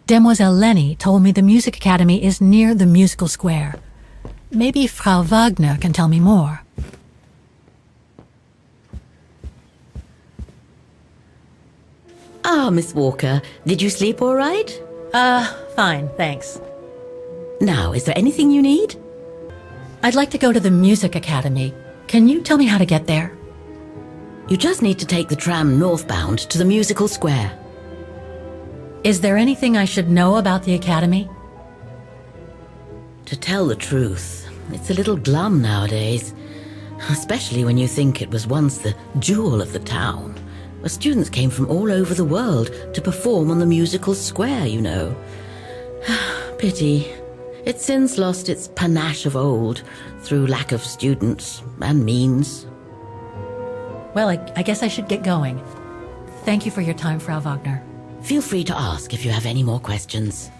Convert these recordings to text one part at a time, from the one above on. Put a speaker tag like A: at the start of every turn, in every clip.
A: Demoiselle Lenny told me the music academy is near the musical square. Maybe Frau Wagner can tell me more.
B: Ah, Miss Walker, did you sleep all right?
A: Fine, thanks.
B: Now, is there anything you need?
A: I'd like to go to the music academy. Can you tell me how to get there?
B: You just need to take the tram northbound to the musical square.
A: Is there anything I should know about the academy?
B: To tell the truth, it's a little glum nowadays. Especially when you think it was once the jewel of the town, where students came from all over the world to perform on the musical square, you know. Pity. It's since lost its panache of old through lack of students and means.
A: Well, I guess I should get going. Thank you for your time, Frau Wagner.
B: Feel free to ask if you have any more questions.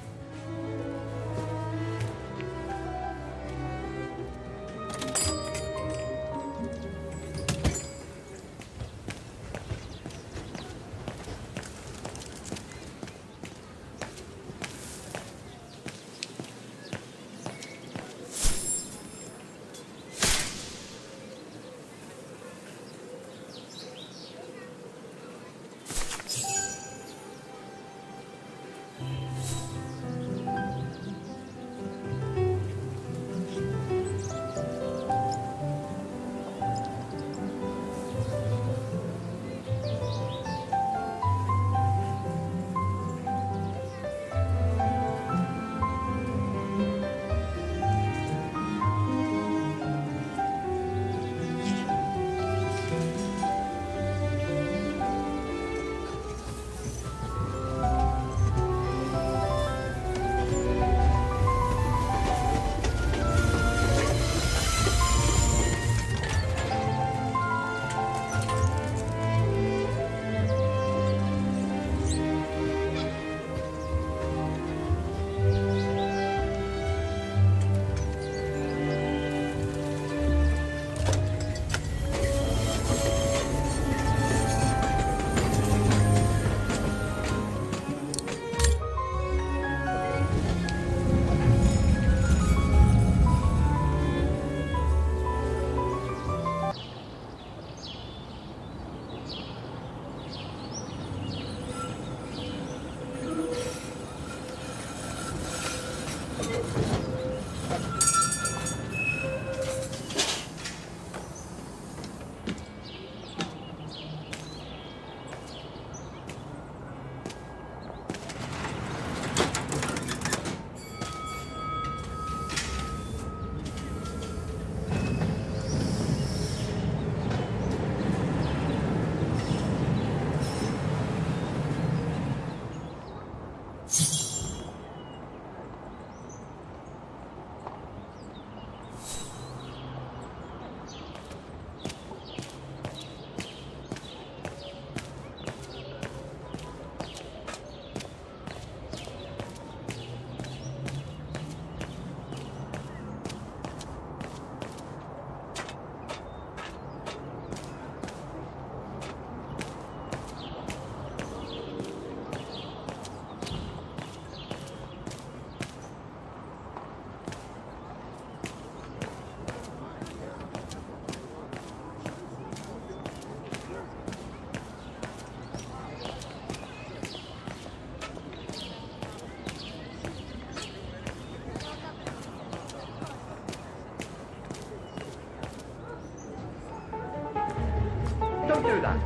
C: Don't do that.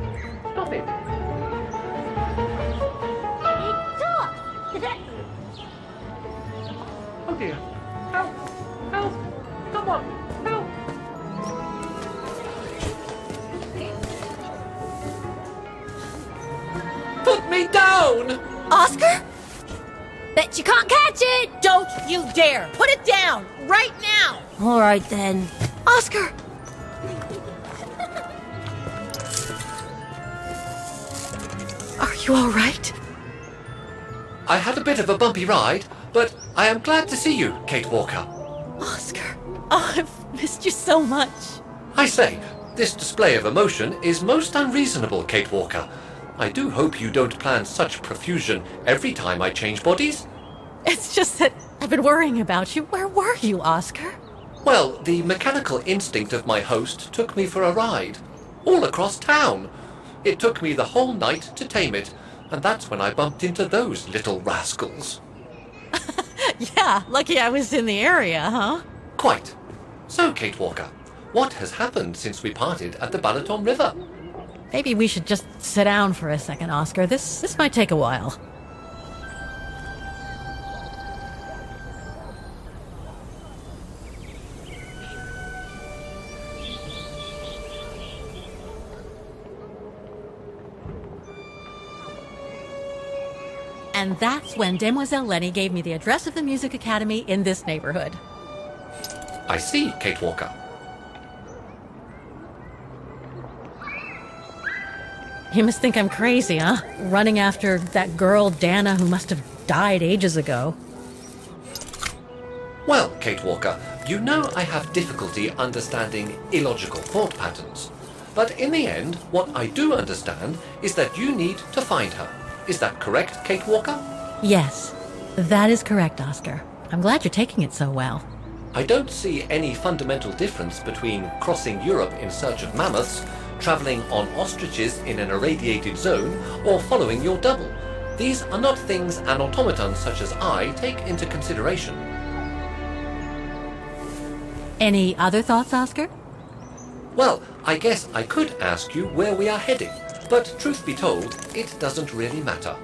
C: Stop it. Oh dear. Help! Help! Someone! Help! Put me down!
D: Oscar? Bet you can't catch it!
E: Don't you dare! Put it down! Right now!
D: All right then. Oscar!
A: Are you all right?
C: I had a bit of a bumpy ride, but I am glad to see you, Kate Walker.
A: Oscar.
E: Oh, I've missed you so much.
C: I say, this display of emotion is most unreasonable, Kate Walker. I do hope you don't plan such profusion every time I change bodies.
A: It's just that I've been worrying about you. Where were you, Oscar?
C: Well, the mechanical instinct of my host took me for a ride. All across town. It took me the whole night to tame it, and that's when I bumped into those little rascals.
A: Yeah, lucky I was in the area, huh?
C: Quite. So, Kate Walker, what has happened since we parted at the Balaton River?
A: Maybe we should just sit down for a second, Oscar. This might take a while. And that's when Demoiselle Lenny gave me the address of the Music Academy in this neighborhood.
C: I see, Kate Walker.
A: You must think I'm crazy, huh? Running after that girl, Dana, who must have died ages ago.
C: Well, Kate Walker, you know I have difficulty understanding illogical thought patterns. But in the end, what I do understand is that you need to find her. Is that correct, Kate Walker?
A: Yes, that is correct, Oscar. I'm glad you're taking it so well.
C: I don't see any fundamental difference between crossing Europe in search of mammoths, travelling on ostriches in an irradiated zone, or following your double. These are not things an automaton such as I take into consideration.
A: Any other thoughts, Oscar?
C: Well, I guess I could ask you where we are heading, but truth be told, it doesn't really matter.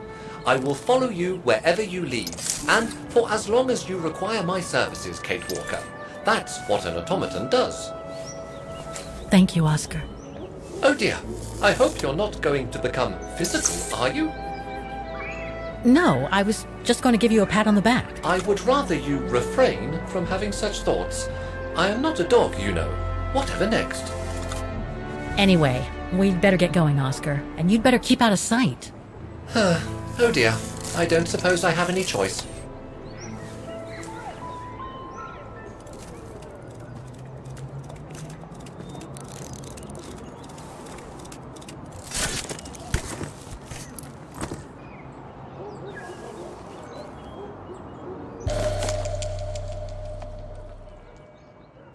C: I will follow you wherever you lead, and for as long as you require my services, Kate Walker. That's what an automaton does.
A: Thank you, Oscar.
C: Oh dear, I hope you're not going to become physical, are you?
A: No, I was just going to give you a pat on the back.
C: I would rather you refrain from having such thoughts. I am not a dog, you know. Whatever next?
A: Anyway, we'd better get going, Oscar, and you'd better keep out of sight.
C: Oh dear, I don't suppose I have any choice.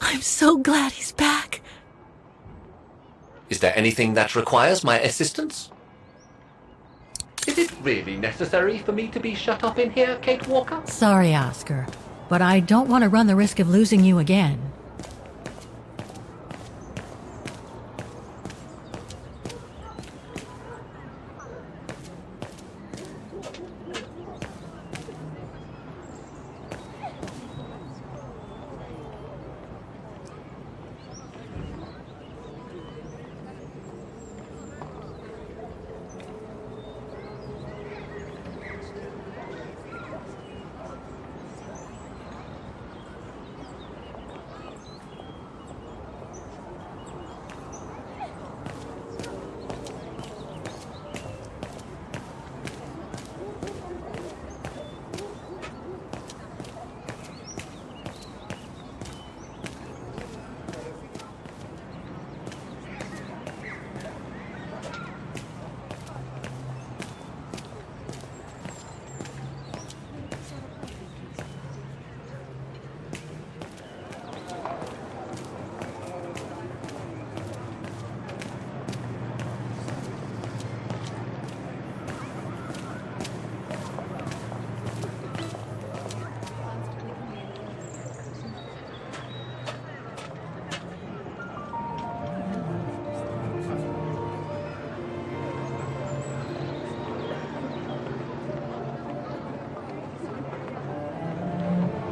A: I'm so glad he's back.
C: Is there anything that requires my assistance? Is it really necessary for me to be shut up in here, Kate Walker?
A: Sorry, Oscar, but I don't want to run the risk of losing you again.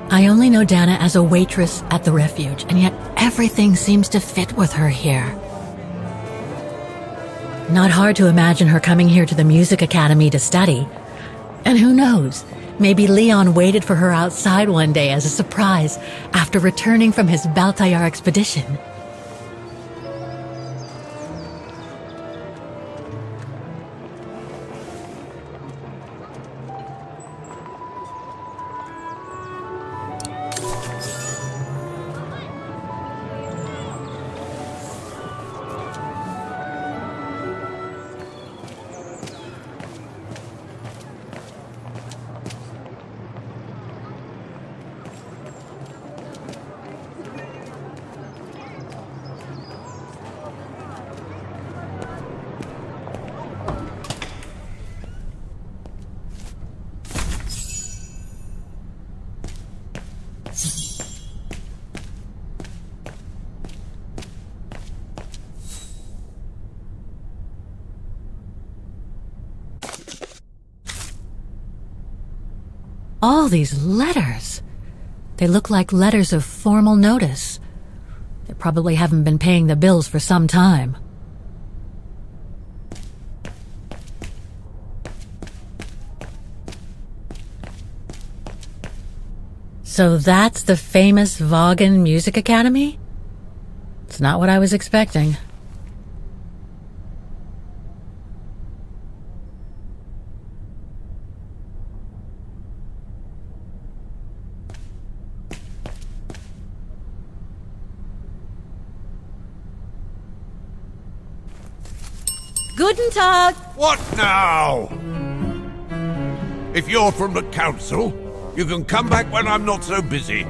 A: I only know Dana as a waitress at the refuge, and yet everything seems to fit with her here. Not hard to imagine her coming here to the Music Academy to study. And who knows, maybe Leon waited for her outside one day as a surprise after returning from his Baltayar expedition. All these letters. They look like letters of formal notice. They probably haven't been paying the bills for some time. So that's the famous 𝑺𝒀𝑩𝑬𝑹 Music Academy? It's not what I was expecting.
E: Guten Tag!
F: What now? If you're from the council, you can come back when I'm not so busy.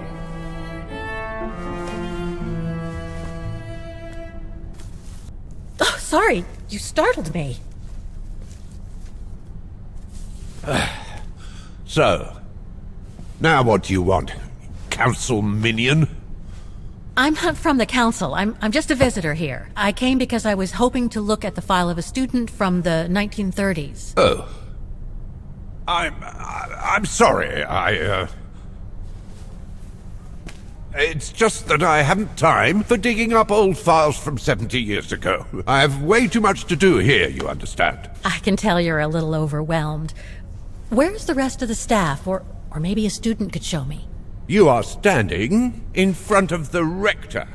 E: Oh, sorry. You startled me.
F: So, now what do you want, council minion?
A: I'm not from the council. I'm just a visitor here. I came because I was hoping to look at the file of a student from the 1930s.
F: Oh. I'm sorry, It's just that I haven't time for digging up old files from 70 years ago. I have way too much to do here, you understand.
A: I can tell you're a little overwhelmed. Where's the rest of the staff? Or maybe a student could show me.
F: You are standing in front of the rector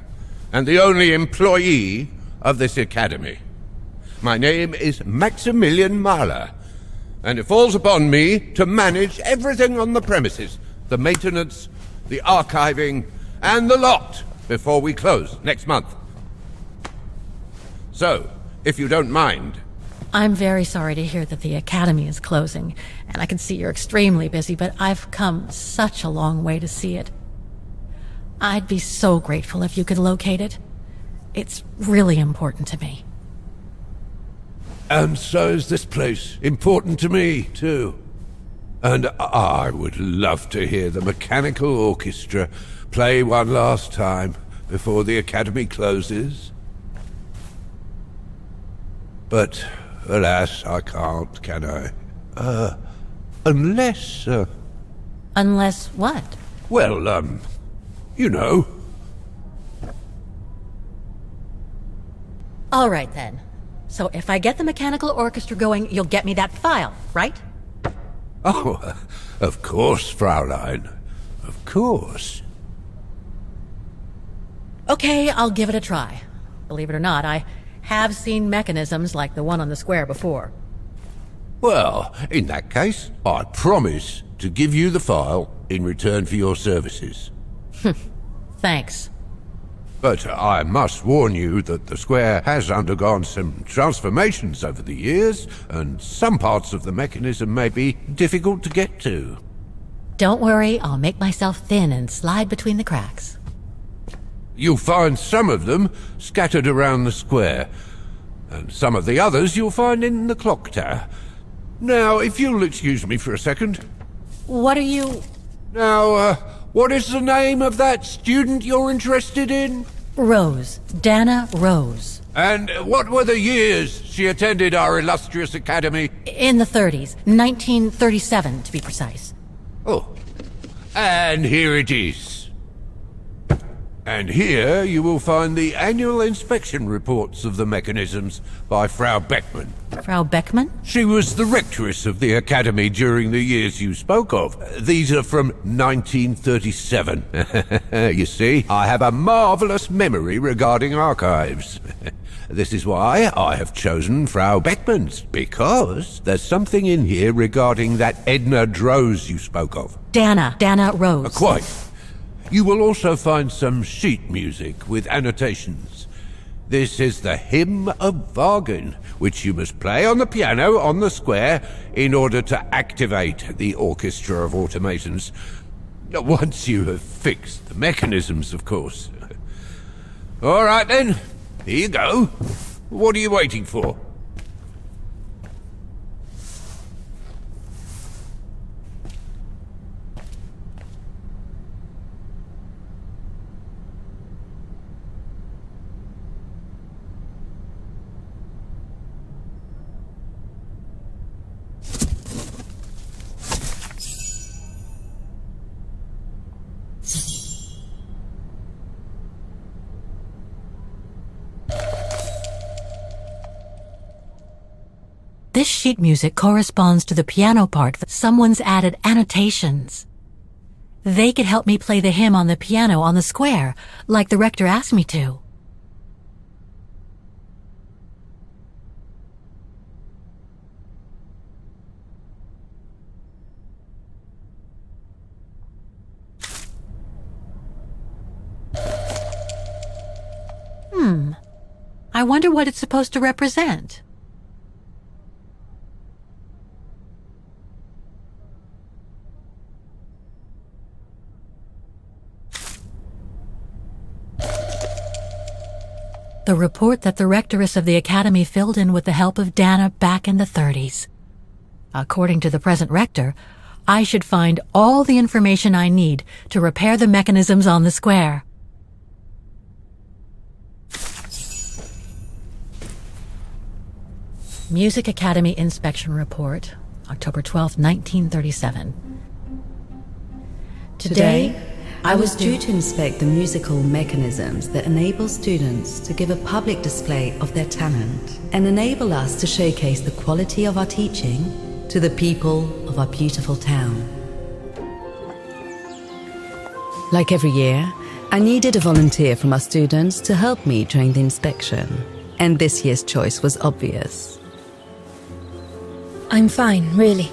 F: and the only employee of this academy. My name is Maximilian Mahler, and it falls upon me to manage everything on the premises, the maintenance, the archiving, and the lot before we close next month. So, if you don't mind...
A: I'm very sorry to hear that the academy is closing, and I can see you're extremely busy, but I've come such a long way to see it. I'd be so grateful if you could locate it. It's really important to me.
F: And so is this place important to me, too. And I would love to hear the mechanical orchestra play one last time before the academy closes. But, alas, I can't, can I? Unless,
A: Unless what?
F: well, you know.
A: All right, then. So if I get the mechanical orchestra going, you'll get me that file, right?
F: Oh, of course, Fraulein. Of course.
A: Okay, I'll give it a try. Believe it or not, I have seen mechanisms like the one on the square before.
F: Well, in that case, I promise to give you the file in return for your services.
A: Thanks.
F: But I must warn you that the square has undergone some transformations over the years, and some parts of the mechanism may be difficult to get to.
A: Don't worry, I'll make myself thin and slide between the cracks.
F: You'll find some of them scattered around the square, and some of the others you'll find in the clock tower. Now, if you'll excuse me for a second.
A: What are you...
F: Now, what is the name of that student you're interested in?
A: Rose. Dana Rose.
F: And what were the years she attended our illustrious academy?
A: In the 30s. 1937, to be precise.
F: Oh, and here it is. And here you will find the annual inspection reports of the mechanisms by Frau Beckmann.
A: Frau Beckmann?
F: She was the rectress of the academy during the years you spoke of. These are from 1937. You see, I have a marvelous memory regarding archives. This is why I have chosen Frau Beckmann's, because there's something in here regarding that Edna Droz you spoke of.
A: Dana Rose.
F: Quite. You will also find some sheet music with annotations. This is the Hymn of 𝑺𝒀𝑩𝑬𝑹, which you must play on the piano on the square in order to activate the Orchestra of Automatons. Once you have fixed the mechanisms, of course. All right then, here you go. What are you waiting for?
A: This sheet music corresponds to the piano part. Someone's added annotations. They could help me play the hymn on the piano on the square, like the rector asked me to. I wonder what it's supposed to represent. The report that the rectoress of the academy filled in with the help of Dana back in the 30s. According to the present rector, I should find all the information I need to repair the mechanisms on the square. Music Academy Inspection Report, October 12, 1937.
G: Today, I was due to inspect the musical mechanisms that enable students to give a public display of their talent and enable us to showcase the quality of our teaching to the people of our beautiful town. Like every year, I needed a volunteer from our students to help me during the inspection, and this year's choice was obvious.
D: I'm fine, really.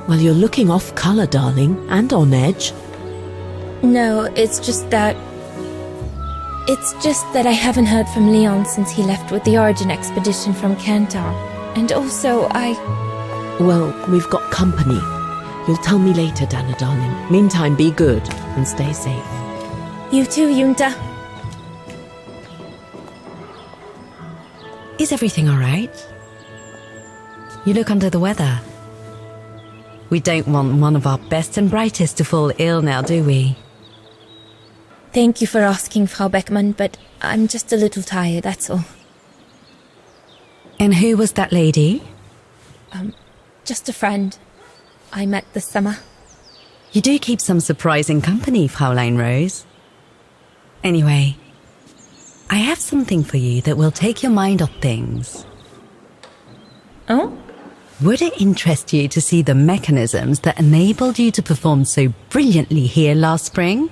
H: Well, you're looking off colour, darling, and on edge.
D: No, it's just that I haven't heard from Leon since he left with the Origin expedition from Kantar. And also,
H: Well, we've got company. You'll tell me later, Dana, darling. Meantime, be good and stay safe.
D: You too, Yunta.
G: Is everything all right? You look under the weather. We don't want one of our best and brightest to fall ill now, do we?
D: Thank you for asking, Frau Beckmann, but I'm just a little tired, that's all.
G: And who was that lady?
D: Just a friend I met this summer.
G: You do keep some surprising company, Fraulein Rose. Anyway, I have something for you that will take your mind off things.
D: Oh?
G: Would it interest you to see the mechanisms that enabled you to perform so brilliantly here last spring?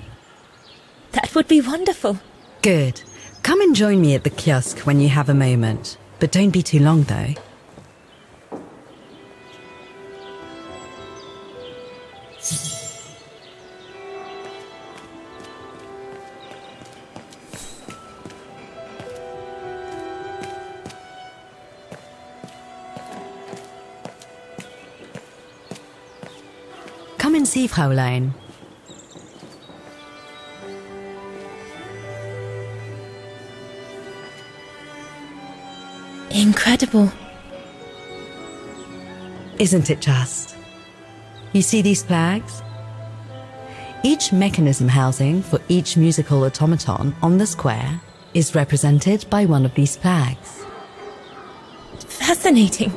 D: That would be wonderful.
G: Good. Come and join me at the kiosk when you have a moment. But don't be too long, though. Come and see, Fraulein.
D: Incredible.
G: Isn't it just? You see these flags? Each mechanism housing for each musical automaton on the square is represented by one of these flags.
D: Fascinating.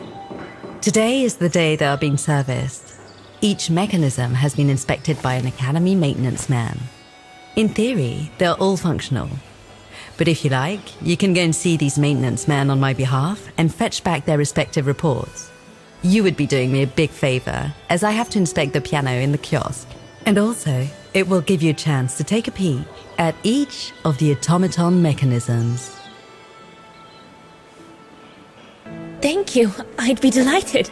G: Today is the day they are being serviced. Each mechanism has been inspected by an academy maintenance man. In theory, they're all functional. But if you like, you can go and see these maintenance men on my behalf and fetch back their respective reports. You would be doing me a big favor, as I have to inspect the piano in the kiosk. And also, it will give you a chance to take a peek at each of the automaton mechanisms.
D: Thank you. I'd be delighted.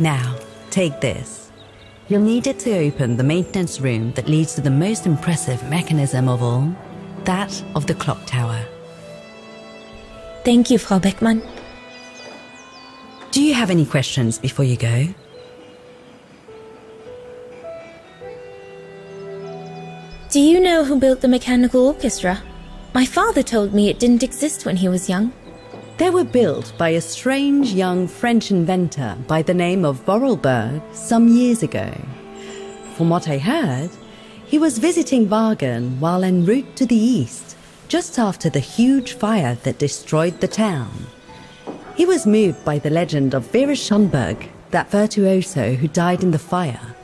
G: Now, take this. You'll need it to open the maintenance room that leads to the most impressive mechanism of all, that of the clock tower.
D: Thank you, Frau Beckmann.
G: Do you have any questions before you go?
D: Do you know who built the mechanical orchestra? My father told me it didn't exist when he was young.
G: They were built by a strange young French inventor by the name of Vorarlberg some years ago. From what I heard, he was visiting Wagen while en route to the east, just after the huge fire that destroyed the town. He was moved by the legend of Vera Schönberg, that virtuoso who died in the fire,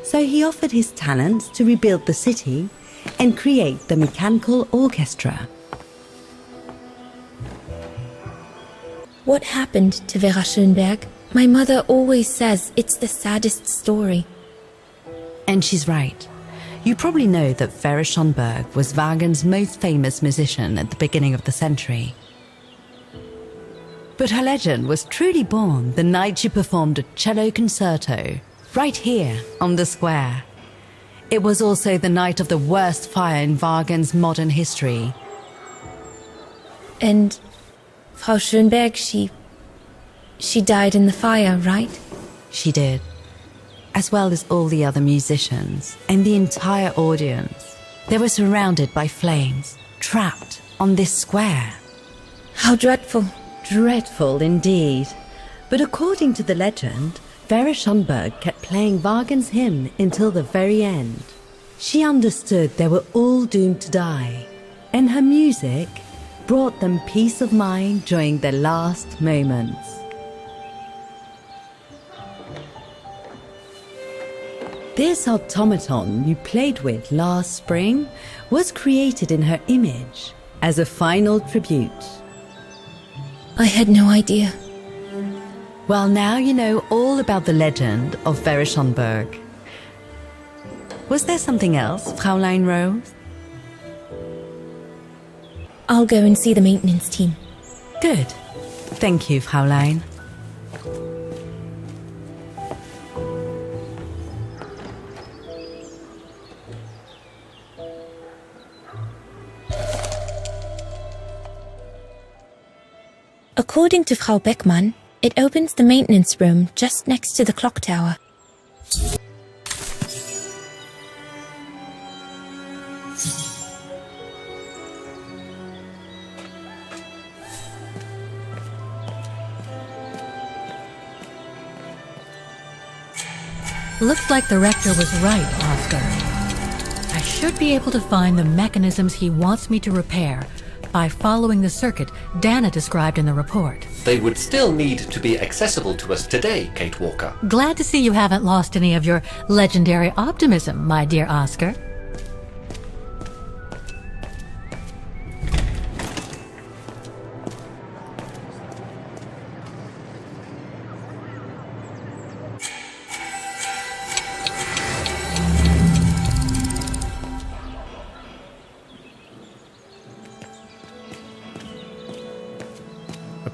G: so he offered his talents to rebuild the city and create the mechanical orchestra.
D: What happened to Vera Schönberg? My mother always says it's the saddest story.
G: And she's right. You probably know that Vera Schönberg was Wagner's most famous musician at the beginning of the century. But her legend was truly born the night she performed a cello concerto right here on the square. It was also the night of the worst fire in Wagner's modern history.
D: And Frau Schönberg, she died in the fire, right?
G: She did, as well as all the other musicians and the entire audience. They were surrounded by flames, trapped on this square.
D: How dreadful.
G: Dreadful indeed. But according to the legend, Vera Schönberg kept playing Wagner's hymn until the very end. She understood they were all doomed to die, and her music brought them peace of mind during their last moments. This automaton you played with last spring was created in her image as a final tribute.
D: I had no idea.
G: Well, now you know all about the legend of Vera Schönberg. Was there something else, Fräulein Rose?
D: I'll go and see the maintenance team.
G: Good. Thank you, Fräulein.
D: According to Frau Beckmann, it opens the maintenance room just next to the clock tower.
A: Looks like the rector was right, Oscar. I should be able to find the mechanisms he wants me to repair by following the circuit Dana described in the report.
C: They would still need to be accessible to us today, Kate Walker.
A: Glad to see you haven't lost any of your legendary optimism, my dear Oscar.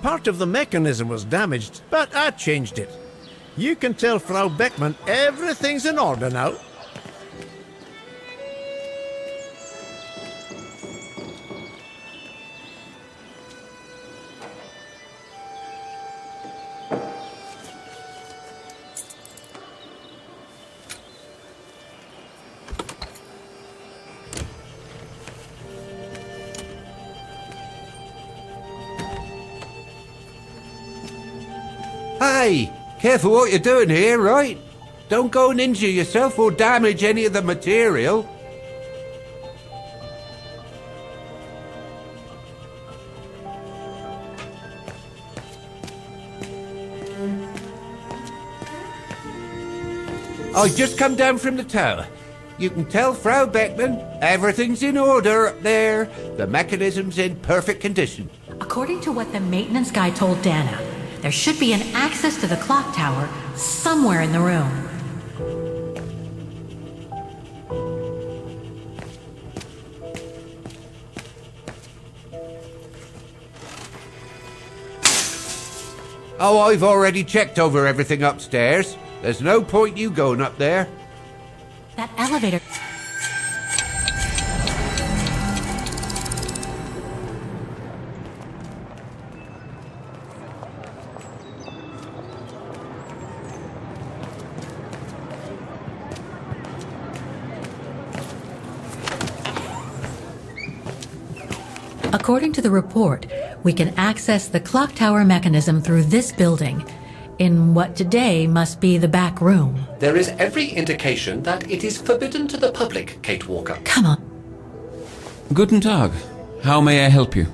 I: Part of the mechanism was damaged, but I changed it. You can tell Frau Beckmann everything's in order now.
F: Hey, careful what you're doing here, right? Don't go and injure yourself or damage any of the material. I've just come down from the tower. You can tell Frau Beckmann everything's in order up there. The mechanism's in perfect condition.
A: According to what the maintenance guy told Dana, there should be an access to the clock tower somewhere in the room.
F: Oh, I've already checked over everything upstairs. There's no point you going up there.
A: That elevator... According to the report, we can access the clock tower mechanism through this building, in what today must be the back room.
C: There is every indication that it is forbidden to the public, Kate Walker.
A: Come on.
J: Guten Tag. How may I help you?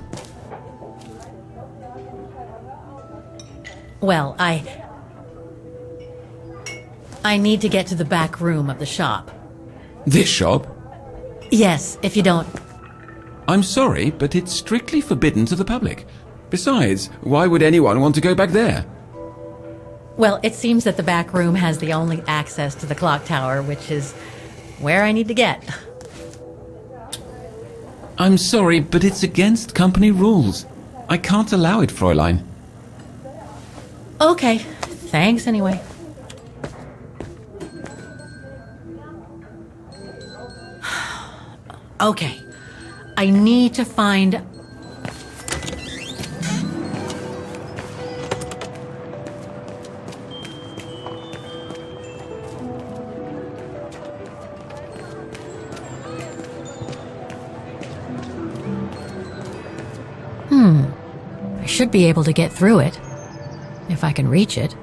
A: Well, I need to get to the back room of the shop.
J: This shop?
A: Yes, if you don't...
J: I'm sorry, but it's strictly forbidden to the public. Besides, why would anyone want to go back there?
A: Well, it seems that the back room has the only access to the clock tower, which is where I need to get.
J: I'm sorry, but it's against company rules. I can't allow it, Fräulein.
A: Okay, thanks anyway. Okay, I need to find... I should be able to get through it, if I can reach it.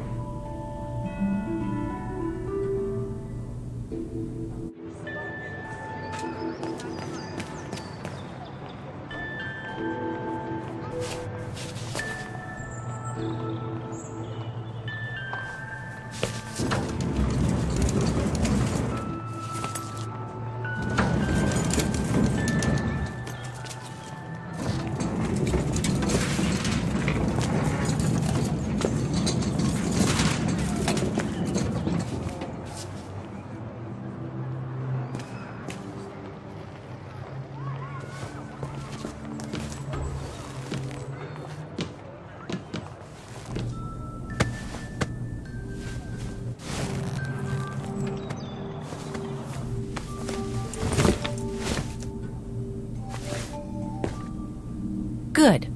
A: Good.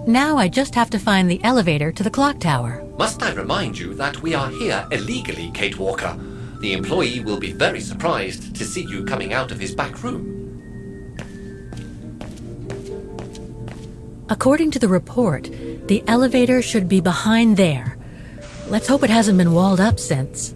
A: Now I just have to find the elevator to the clock tower.
C: Must I remind you that we are here illegally, Kate Walker? The employee will be very surprised to see you coming out of his back room.
A: According to the report, the elevator should be behind there. Let's hope it hasn't been walled up since.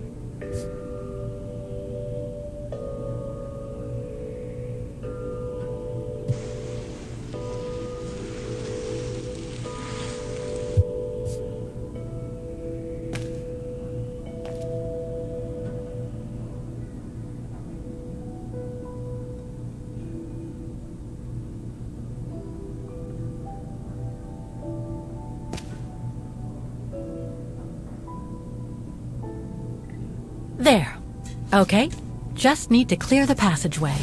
A: There. Okay, just need to clear the passageway.